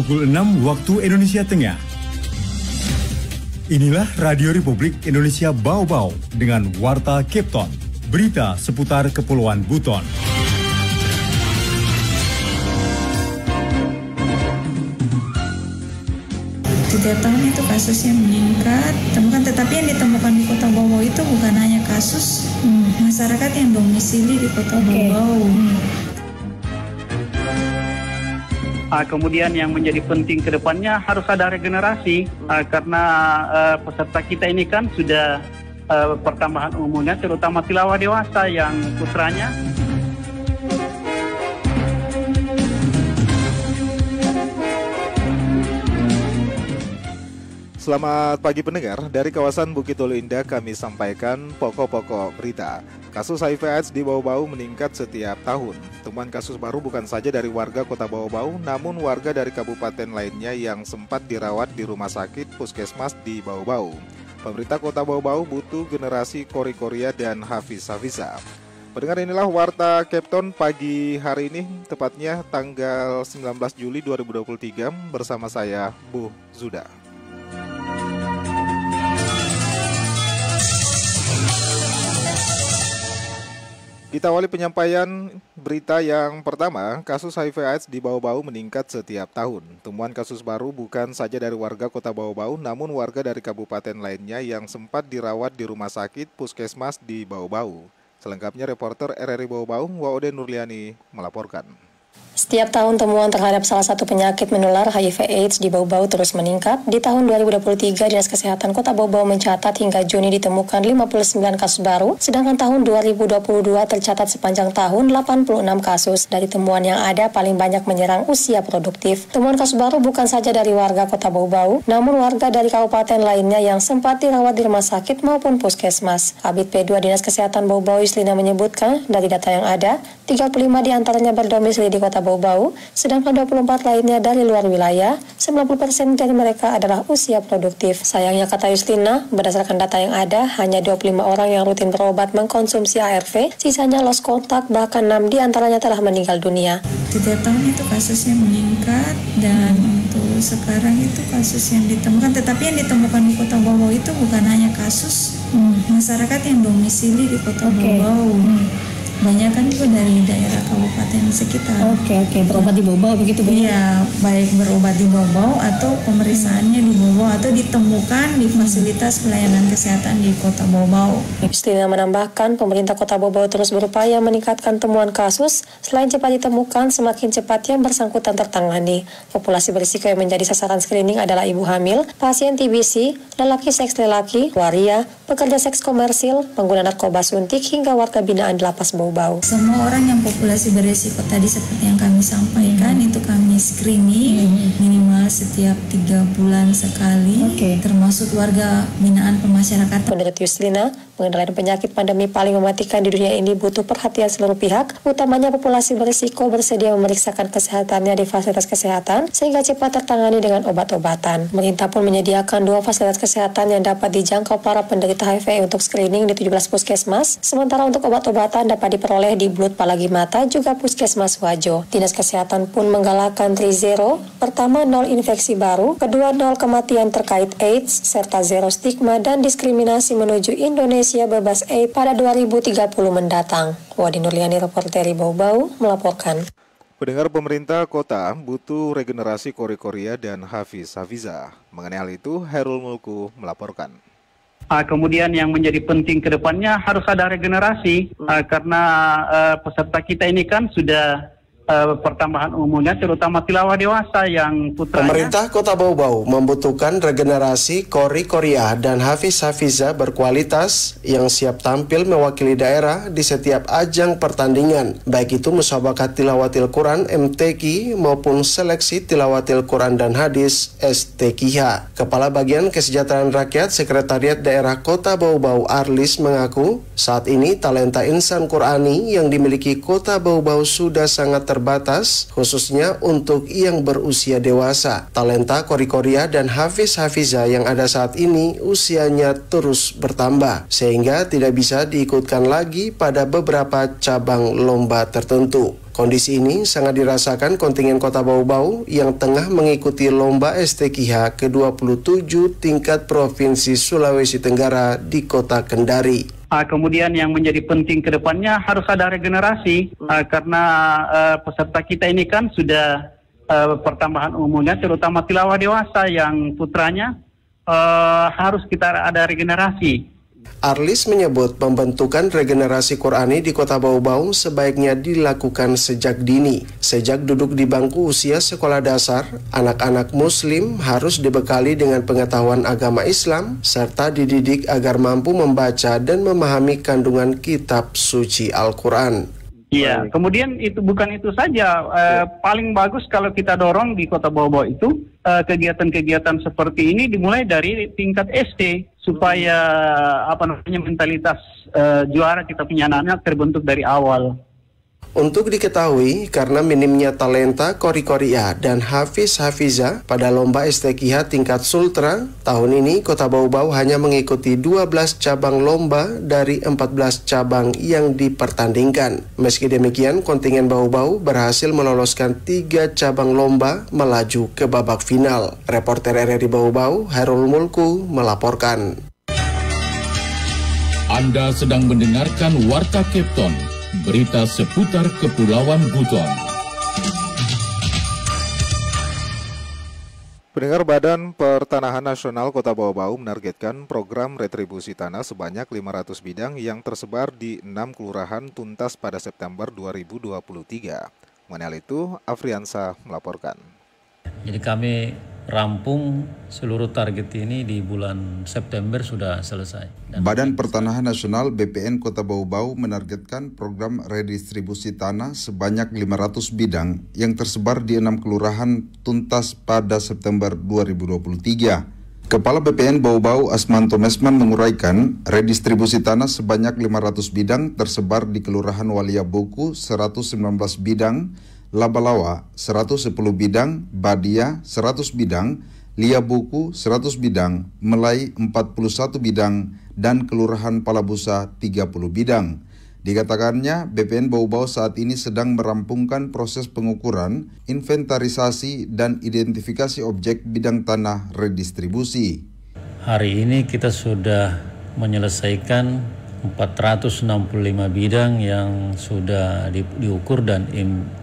pukul 6 waktu Indonesia Tengah. Inilah Radio Republik Indonesia Bau-Bau dengan Warta Cape Town, berita seputar Kepulauan Buton. Setiap tahun itu kasusnya meningkat, tetapi yang ditemukan di Kota Bau-Bau itu bukan hanya kasus masyarakat yang domisili di Kota Bau-Bau. Kemudian yang menjadi penting ke depannya harus ada regenerasi karena peserta kita ini kan sudah pertambahan umumnya, terutama tilawah dewasa yang putranya. Selamat pagi pendengar, dari kawasan Bukit Hulu Indah kami sampaikan pokok-pokok berita. Kasus HIV/AIDS di Bau-Bau meningkat setiap tahun. Temuan kasus baru bukan saja dari warga Kota Bau-Bau, namun warga dari kabupaten lainnya yang sempat dirawat di rumah sakit puskesmas di Bau-Bau. Pemerintah Kota Bau-Bau butuh generasi Kori-Koria dan Hafiz-Hafiza. Pendengar, inilah Warta Cape Town pagi hari ini, tepatnya tanggal 19 Juli 2023 bersama saya, Bu Zuda. Kita awali penyampaian berita yang pertama, kasus HIV/AIDS di Bau-Bau meningkat setiap tahun. Temuan kasus baru bukan saja dari warga Kota Bau-Bau, namun warga dari kabupaten lainnya yang sempat dirawat di rumah sakit puskesmas di Bau-Bau. Selengkapnya reporter RRI Bau-Bau, Waode Nurliani melaporkan. Setiap tahun temuan terhadap salah satu penyakit menular HIV/AIDS di Bau-Bau terus meningkat. Di tahun 2023, Dinas Kesehatan Kota Bau-Bau mencatat hingga Juni ditemukan 59 kasus baru, sedangkan tahun 2022 tercatat sepanjang tahun 86 kasus. Dari temuan yang ada, paling banyak menyerang usia produktif. Temuan kasus baru bukan saja dari warga Kota Bau-Bau, namun warga dari kabupaten lainnya yang sempat dirawat di rumah sakit maupun puskesmas. Kabid P2 Dinas Kesehatan Bau-Bau Yuslina menyebutkan, dari data yang ada, 35 diantaranya berdomisili di Kota Bau-Bau, sedangkan 24 lainnya dari luar wilayah. 90% dari mereka adalah usia produktif. Sayangnya, kata Yuslina, berdasarkan data yang ada, hanya 25 orang yang rutin berobat mengkonsumsi ARV, sisanya lost kontak, bahkan 6 diantaranya telah meninggal dunia. Setiap tahun itu kasusnya meningkat, dan untuk sekarang itu kasus yang ditemukan, tetapi yang ditemukan di Kota Bau-Bau itu bukan hanya kasus masyarakat yang domisili di Kota Bau-Bau. Banyak kan juga dari daerah kabupaten sekitar. Oke, berobat di Bau-Bau begitu Bu? Iya, baik berobat di Bau-Bau atau pemeriksaannya di Bau-Bau atau ditemukan di fasilitas pelayanan kesehatan di Kota Bau-Bau. Yuslina menambahkan, pemerintah Kota Bau-Bau terus berupaya meningkatkan temuan kasus. Selain cepat ditemukan, semakin cepat yang bersangkutan tertangani. Populasi berisiko yang menjadi sasaran screening adalah ibu hamil, pasien TBC, lelaki seks lelaki, waria, pekerja seks komersil, pengguna narkoba suntik, hingga warga binaan di lapas Bau-Bau. Semua orang yang populasi berisiko tadi seperti yang kami sampaikan itu kami screening minimal setiap 3 bulan sekali, termasuk warga binaan pemasyarakatan. Menurut Yuslina, pengendalian penyakit pandemi paling mematikan di dunia ini butuh perhatian seluruh pihak, utamanya populasi berisiko bersedia memeriksakan kesehatannya di fasilitas kesehatan sehingga cepat tertangani dengan obat-obatan. Pemerintah pun menyediakan 2 fasilitas kesehatan yang dapat dijangkau para penderita HIV untuk screening di 17 puskesmas, sementara untuk obat-obatan dapat diperoleh di Blut Palagi Mata juga Puskesmas Wajo. Dinas Kesehatan pun menggalakkan 3-0, pertama 0 infeksi baru, kedua 0 kematian terkait AIDS, serta 0 stigma dan diskriminasi menuju Indonesia bebas AIDS pada 2030 mendatang. Wadi Nurliani, reporter Bau-Bau, melaporkan. Pendengar, pemerintah kota butuh regenerasi Kori-Koria dan Hafiz-Hafiza. Mengenai hal itu, Herul Mulku melaporkan. Kemudian yang menjadi penting ke depannya harus ada regenerasi karena peserta kita ini kan sudah pertambahan umumnya, terutama tilawah dewasa yang putranya. Pemerintah Kota Bau-Bau membutuhkan regenerasi Kori-Koria dan Hafiz-Hafiza berkualitas yang siap tampil mewakili daerah di setiap ajang pertandingan, baik itu musabakat tilawatil Quran MTQ maupun seleksi tilawatil Quran dan hadis STQH. Kepala Bagian Kesejahteraan Rakyat Sekretariat Daerah Kota Bau-Bau Arlis mengaku, saat ini talenta insan Qurani yang dimiliki Kota Bau-Bau sudah sangat terbatas, khususnya untuk yang berusia dewasa. Talenta Kori-Koria dan Hafiz-Hafiza yang ada saat ini usianya terus bertambah, sehingga tidak bisa diikutkan lagi pada beberapa cabang lomba tertentu. Kondisi ini sangat dirasakan kontingen Kota Bau-Bau yang tengah mengikuti lomba STQH ke-27 tingkat Provinsi Sulawesi Tenggara di Kota Kendari. Kemudian yang menjadi penting ke depannya harus ada regenerasi karena peserta kita ini kan sudah pertambahan umumnya, terutama tilawah dewasa yang putranya harus kita ada regenerasi. Arlis menyebut pembentukan regenerasi Qurani di Kota Bau-Bau sebaiknya dilakukan sejak dini. Sejak duduk di bangku usia sekolah dasar, anak-anak muslim harus dibekali dengan pengetahuan agama Islam serta dididik agar mampu membaca dan memahami kandungan kitab suci Al-Quran. Iya, kemudian itu bukan itu saja, paling bagus kalau kita dorong di Kota Bau-Bau itu kegiatan-kegiatan seperti ini dimulai dari tingkat SD supaya mentalitas juara kita punya anak-anak terbentuk dari awal. Untuk diketahui, karena minimnya talenta Qori Qoria dan Hafiz Hafiza pada lomba STQH tingkat Sultra, tahun ini Kota Bau-Bau hanya mengikuti 12 cabang lomba dari 14 cabang yang dipertandingkan. Meski demikian, kontingen Bau-Bau berhasil meloloskan 3 cabang lomba melaju ke babak final. Reporter RRI Bau-Bau, Hairul Mulku, melaporkan. Anda sedang mendengarkan Warta Kepton, berita seputar Kepulauan Buton. Pendengar, Badan Pertanahan Nasional Kota Bau-Bau menargetkan program retribusi tanah sebanyak 500 bidang yang tersebar di 6 kelurahan tuntas pada September 2023. Mengenai hal itu, Afriansa melaporkan. Jadi kami rampung seluruh target ini di bulan September sudah selesai. Badan Pertanahan Nasional BPN Kota Bau-Bau menargetkan program redistribusi tanah sebanyak 500 bidang yang tersebar di 6 kelurahan tuntas pada September 2023. Kepala BPN Bau-Bau Asmanto Mesman menguraikan redistribusi tanah sebanyak 500 bidang tersebar di Kelurahan Walia Buku 119 bidang, Labalawa 110 bidang, Badia 100 bidang, Lia Buku 100 bidang, Melai 41 bidang, dan Kelurahan Palabusa 30 bidang. Dikatakannya, BPN Bau-Bau saat ini sedang merampungkan proses pengukuran, inventarisasi, dan identifikasi objek bidang tanah redistribusi. Hari ini kita sudah menyelesaikan 465 bidang yang sudah diukur dan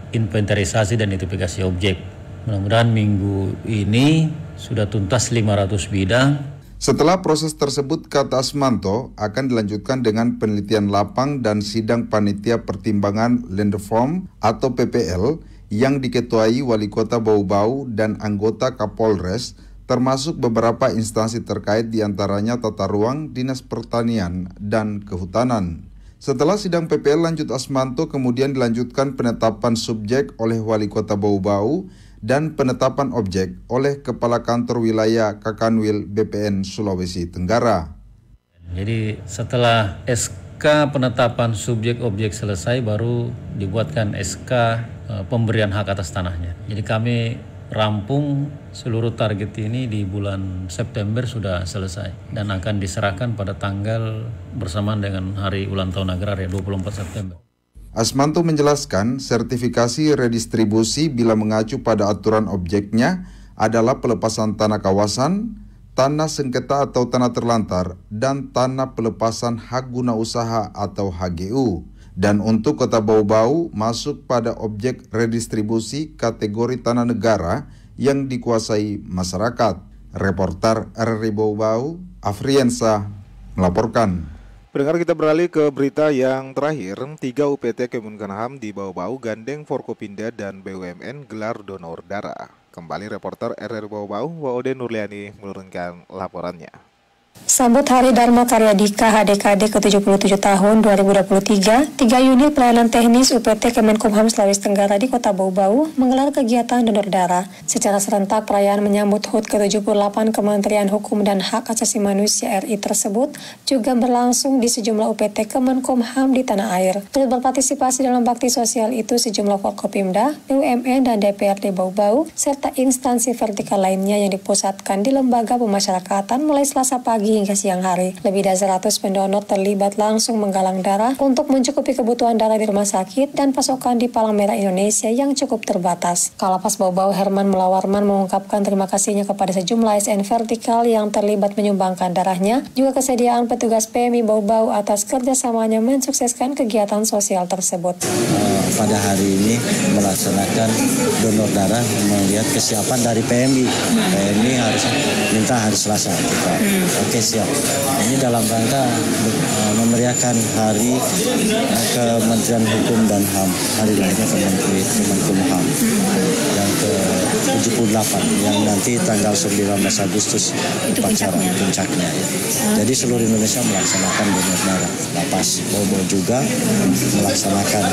inventarisasi dan identifikasi objek. Mudah-mudahan minggu ini sudah tuntas 500 bidang. Setelah proses tersebut, kata Asmanto, akan dilanjutkan dengan penelitian lapang dan sidang panitia pertimbangan Land Reform atau PPL yang diketuai Wali Kota Bau-Bau dan anggota Kapolres, termasuk beberapa instansi terkait diantaranya Tata Ruang, Dinas Pertanian, dan Kehutanan. Setelah sidang PPL lanjut Asmanto, kemudian dilanjutkan penetapan subjek oleh Wali Kota Bau-Bau dan penetapan objek oleh Kepala Kantor Wilayah Kakanwil BPN Sulawesi Tenggara. Jadi setelah SK penetapan subjek objek selesai, baru dibuatkan SK pemberian hak atas tanahnya. Jadi kami rampung seluruh target ini di bulan September sudah selesai dan akan diserahkan pada tanggal bersamaan dengan hari ulang tahun agraria 24 September. Asmanto menjelaskan sertifikasi redistribusi bila mengacu pada aturan objeknya adalah pelepasan tanah kawasan, tanah sengketa atau tanah terlantar, dan tanah pelepasan hak guna usaha atau HGU. Dan untuk Kota Bau-Bau masuk pada objek redistribusi kategori tanah negara yang dikuasai masyarakat. Reporter RRI Bau-Bau, Afriansa, melaporkan. Pendengar, kita beralih ke berita yang terakhir. 3 UPT Kemenkumham di Bau-Bau gandeng Forkopinda dan BUMN gelar donor darah. Kembali reporter RRI Bau-Bau, Waode Nurliani menurunkan laporannya. Sambut Hari Dharma Karya Dika HDKD ke-77 tahun 2023, 3 unit pelayanan teknis UPT Kemenkumham Sulawesi Tenggara di Kota Bau-Bau menggelar kegiatan donor darah. Secara serentak, perayaan menyambut HUT ke-78 Kementerian Hukum dan Hak Asasi Manusia RI tersebut juga berlangsung di sejumlah UPT Kemenkumham di tanah air. Turut berpartisipasi dalam bakti sosial itu sejumlah Forkopimda, BUMN, dan DPRD Bau-Bau, serta instansi vertikal lainnya yang dipusatkan di lembaga pemasyarakatan mulai Selasa pagi pagi hingga siang hari. Lebih dari 100 pendonor terlibat langsung menggalang darah untuk mencukupi kebutuhan darah di rumah sakit dan pasokan di Palang Merah Indonesia yang cukup terbatas. Kalapas Bau-Bau Herman Mulawarman mengungkapkan terima kasihnya kepada sejumlah ASN vertikal yang terlibat menyumbangkan darahnya, juga kesediaan petugas PMI Bau-Bau atas kerjasamanya mensukseskan kegiatan sosial tersebut. Pada hari ini melaksanakan donor darah melihat kesiapan dari PMI. PMI harus minta hari Selasa. Oke, siap. Ini dalam rangka memeriahkan hari Kementerian Hukum dan HAM, hari lahirnya Kemenkumham yang ke-78 yang nanti tanggal 19 Agustus upacara puncaknya. Jadi seluruh Indonesia melaksanakan donor darah. Lapas Bau-Bau juga melaksanakan.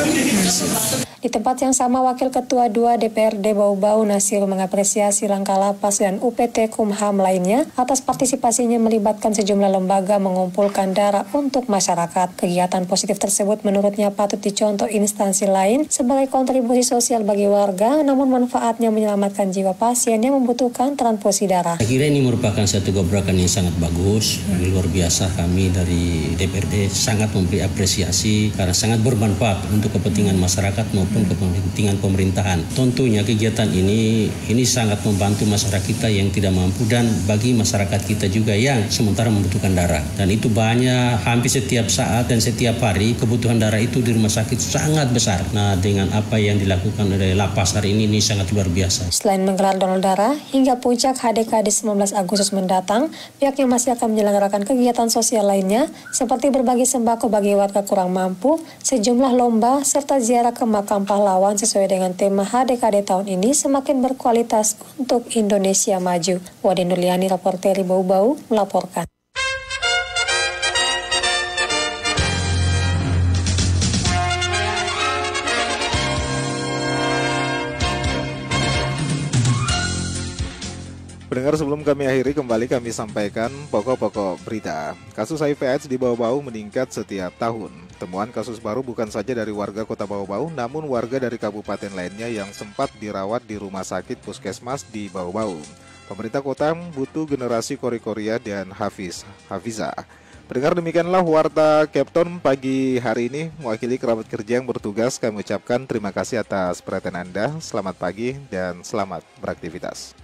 Di tempat yang sama, Wakil Ketua 2 DPRD Bau-Bau Nasir mengapresiasi langkah Lapas dan UPT Kumham lainnya atas partisipasinya melibatkan sejumlah lembaga mengumpulkan darah untuk masyarakat. Kegiatan positif tersebut menurutnya patut dicontoh instansi lain sebagai kontribusi sosial bagi warga, namun manfaatnya menyelamatkan jiwa pasien yang membutuhkan transfusi darah. Saya kira ini merupakan satu gebrakan yang sangat bagus, luar biasa. Kami dari DPRD sangat memberi apresiasi karena sangat bermanfaat untuk kepentingan masyarakat maupun kepentingan pemerintahan. Tentunya kegiatan ini sangat membantu masyarakat kita yang tidak mampu dan bagi masyarakat kita juga yang sementara membutuhkan darah. Dan itu banyak, hampir setiap saat dan setiap hari kebutuhan darah itu di rumah sakit sangat besar. Nah, dengan apa yang dilakukan oleh Lapas hari ini sangat luar biasa. Selain menggelar donor darah, hingga puncak HDKD 19 Agustus mendatang, pihaknya masih akan menyelenggarakan kegiatan sosial lainnya seperti berbagi sembako bagi warga kurang mampu, sejumlah lomba, serta ziarah ke makam pahlawan sesuai dengan tema HDKD tahun ini semakin berkualitas untuk Indonesia Maju. Wade Nurliani, reporter Bau-Bau, melaporkan. Pendengar, sebelum kami akhiri, kembali kami sampaikan pokok-pokok berita. Kasus HIV/AIDS di Bau-Bau meningkat setiap tahun. Temuan kasus baru bukan saja dari warga Kota Bau-Bau, namun warga dari kabupaten lainnya yang sempat dirawat di rumah sakit puskesmas di Bau-Bau. Pemerintah kota butuh generasi Kori-Koria dan Hafiza. Pendengar, demikianlah Warta Kepton pagi hari ini. Mewakili kerabat kerja yang bertugas, kami ucapkan terima kasih atas perhatian Anda. Selamat pagi dan selamat beraktivitas.